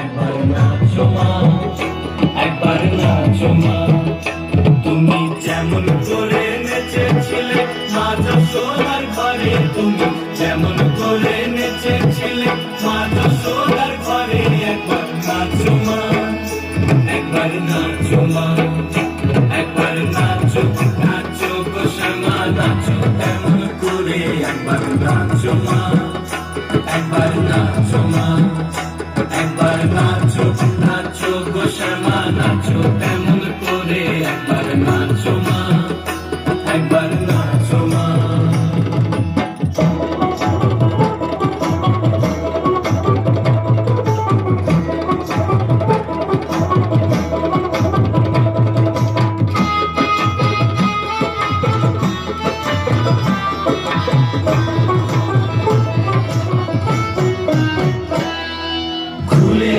একবার নাচো মা, একবার নাচো মা। তুমি যেমন করে নেচেছিলে মা যশোদার ঘরে, তুমি যেমন করে নেচেছিলে মা যশোদার ঘরে, একবার নাচো মা, একবার নাচো মা, একবার নাচো, নাচো গো শ্যামা নাচো তেমন করে, একবার নাচো মা, একবার নাচো মা, একবার নাচো, নাচো গো শ্যামা নাচো তেমন করে, একবার নাচো মা, একবার নাচো মা। খুলে